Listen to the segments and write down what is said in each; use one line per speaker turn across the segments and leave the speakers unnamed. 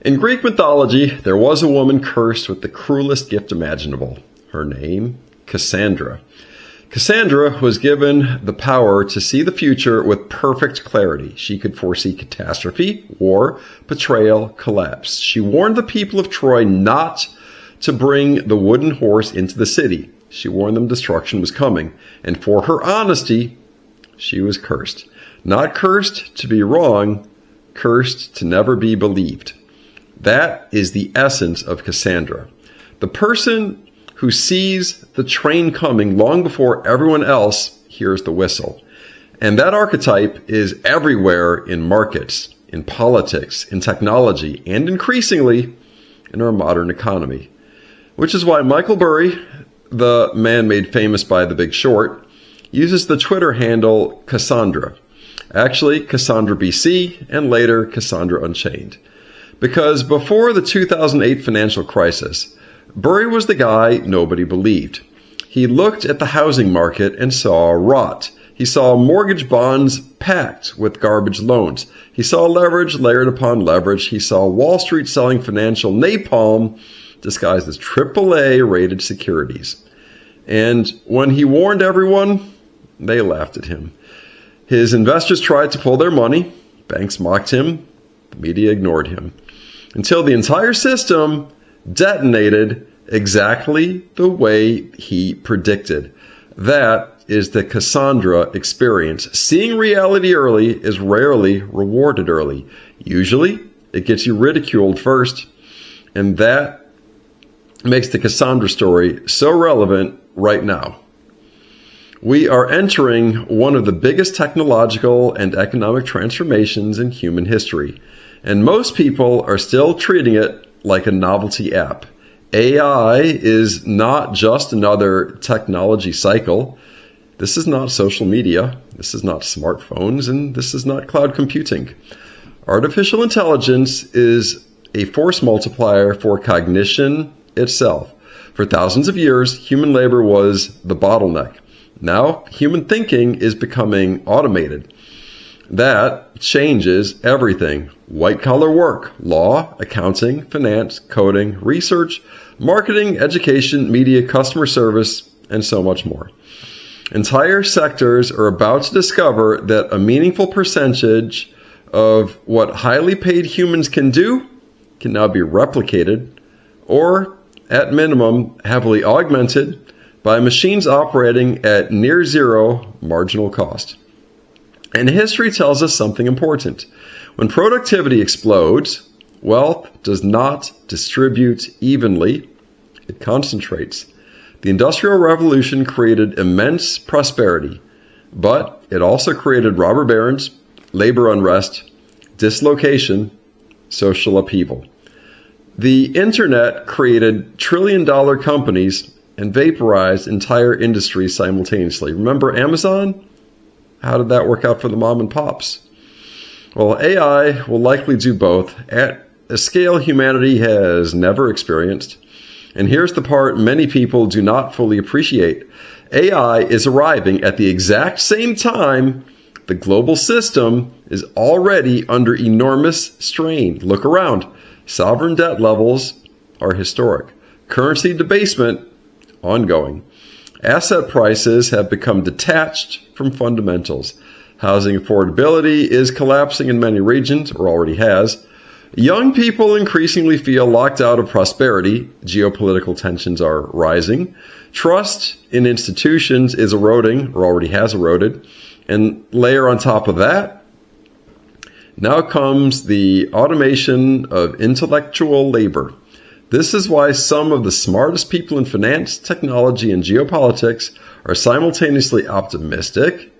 In Greek mythology, there was a woman cursed with the cruelest gift imaginable. Her name, Cassandra. Cassandra was given the power to see the future with perfect clarity. She could foresee catastrophe, war, betrayal, collapse. She warned the people of Troy not to bring the wooden horse into the city. She warned them destruction was coming. And for her honesty, she was cursed. Not cursed to be wrong, cursed to never be believed. That is the essence of Cassandra. The person who sees the train coming long before everyone else hears the whistle. And that archetype is everywhere in markets, in politics, in technology, and increasingly in our modern economy. Which is why Michael Burry, the man made famous by The Big Short, uses the Twitter handle Cassandra. Actually, Cassandra BC, and later Cassandra Unchained. Because before the 2008 financial crisis, Burry was the guy nobody believed. He looked at the housing market and saw rot. He saw mortgage bonds packed with garbage loans. He saw leverage layered upon leverage. He saw Wall Street selling financial napalm disguised as AAA rated securities. And when he warned everyone, they laughed at him. His investors tried to pull their money. Banks mocked him. The media ignored him. Until the entire system detonated exactly the way he predicted. That is the Cassandra experience. Seeing reality early is rarely rewarded early. Usually, it gets you ridiculed first. And that makes the Cassandra story so relevant right now. We are entering one of the biggest technological and economic transformations in human history. And most people are still treating it like a novelty app. AI is not just another technology cycle. This is not social media. This is not smartphones, and this is not cloud computing. Artificial intelligence is a force multiplier for cognition itself. For thousands of years, human labor was the bottleneck. Now, human thinking is becoming automated. That changes everything. White-collar work, law, accounting, finance, coding, research, marketing, education, media, customer service, and so much more. Entire sectors are about to discover that a meaningful percentage of what highly paid humans can do can now be replicated, or, at minimum, heavily augmented by machines operating at near zero marginal cost. And history tells us something important. When productivity explodes, wealth does not distribute evenly, it concentrates. The Industrial Revolution created immense prosperity, but it also created robber barons, labor unrest, dislocation, social upheaval. The internet created trillion-dollar companies and vaporized entire industries simultaneously. Remember Amazon? How did that work out for the mom and pops? Well, AI will likely do both at a scale humanity has never experienced. And here's the part many people do not fully appreciate. AI is arriving at the exact same time the global system is already under enormous strain. Look around. Sovereign debt levels are historic. Currency debasement, ongoing. Asset prices have become detached from fundamentals. Housing affordability is collapsing in many regions, or already has. Young people increasingly feel locked out of prosperity. Geopolitical tensions are rising. Trust in institutions is eroding, or already has eroded. And layer on top of that, now comes the automation of intellectual labor. This is why some of the smartest people in finance, technology, and geopolitics are simultaneously optimistic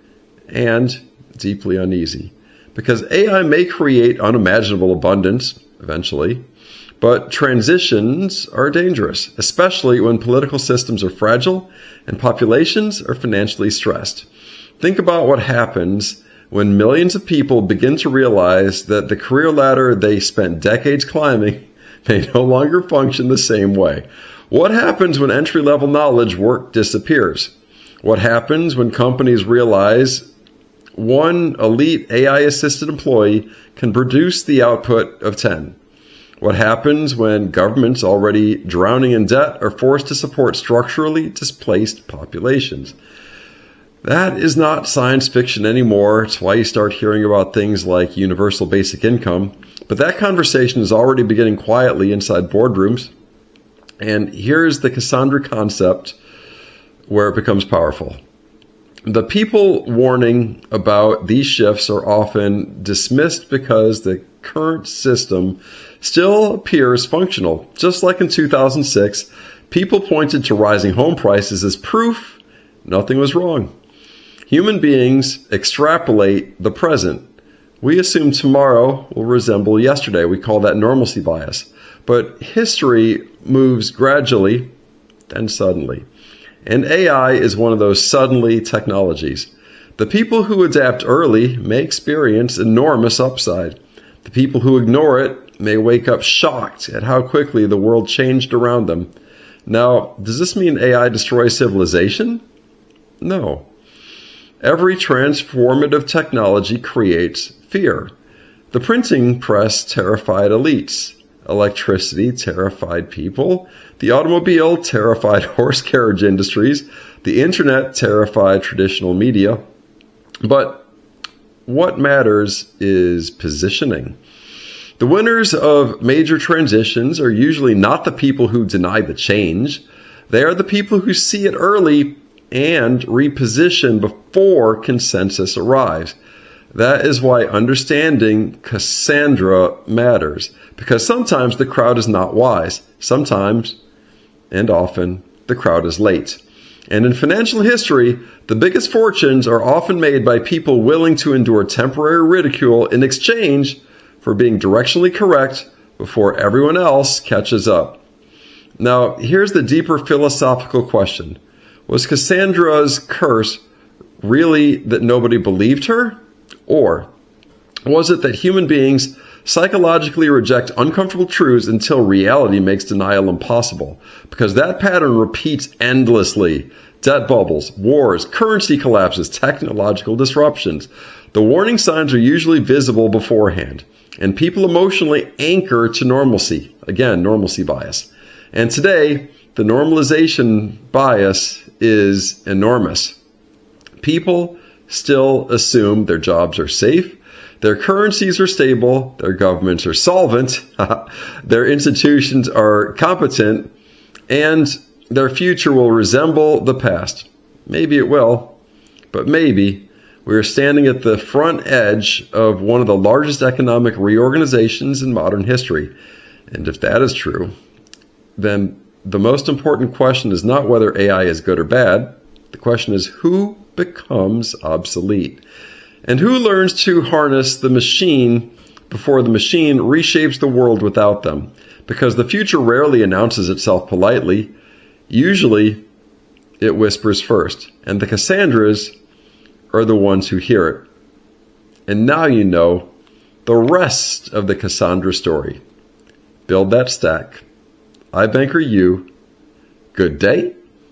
and deeply uneasy. Because AI may create unimaginable abundance eventually, but transitions are dangerous, especially when political systems are fragile and populations are financially stressed. Think about what happens when millions of people begin to realize that the career ladder they spent decades climbing may no longer function the same way. What happens when entry-level knowledge work disappears? What happens when companies realize one elite AI-assisted employee can produce the output of 10? What happens when governments already drowning in debt are forced to support structurally displaced populations? That is not science fiction anymore. It's why you start hearing about things like universal basic income. But that conversation is already beginning quietly inside boardrooms. And here's the Cassandra concept where it becomes powerful. The people warning about these shifts are often dismissed because the current system still appears functional. Just like in 2006, people pointed to rising home prices as proof nothing was wrong. Human beings extrapolate the present. We assume tomorrow will resemble yesterday. We call that normalcy bias. But history moves gradually, then suddenly. And AI is one of those suddenly technologies. The people who adapt early may experience enormous upside. The people who ignore it may wake up shocked at how quickly the world changed around them. Now, does this mean AI destroys civilization? No. Every transformative technology creates fear. The printing press terrified elites. Electricity terrified people. The automobile terrified horse carriage industries. The internet terrified traditional media. But what matters is positioning. The winners of major transitions are usually not the people who deny the change. They are the people who see it early and reposition before consensus arrives. That is why understanding Cassandra matters, because sometimes the crowd is not wise. Sometimes, and often, the crowd is late. And in financial history, the biggest fortunes are often made by people willing to endure temporary ridicule in exchange for being directionally correct before everyone else catches up. Now, here's the deeper philosophical question. Was Cassandra's curse really that nobody believed her? Or was it that human beings psychologically reject uncomfortable truths until reality makes denial impossible? Because that pattern repeats endlessly. Debt bubbles, wars, currency collapses, technological disruptions. The warning signs are usually visible beforehand, and people emotionally anchor to normalcy. Again, normalcy bias. And today, the normalization bias is enormous. People still assume their jobs are safe, their currencies are stable, their governments are solvent, their institutions are competent, and their future will resemble the past. Maybe it will, but maybe we are standing at the front edge of one of the largest economic reorganizations in modern history. And if that is true, then the most important question is not whether AI is good or bad. The question is who becomes obsolete and who learns to harness the machine before the machine reshapes the world without them. Because the future rarely announces itself politely. Usually it whispers first, and the Cassandras are the ones who hear it. And now you know the rest of the Cassandra story. Build that stack. iBankerU. Good day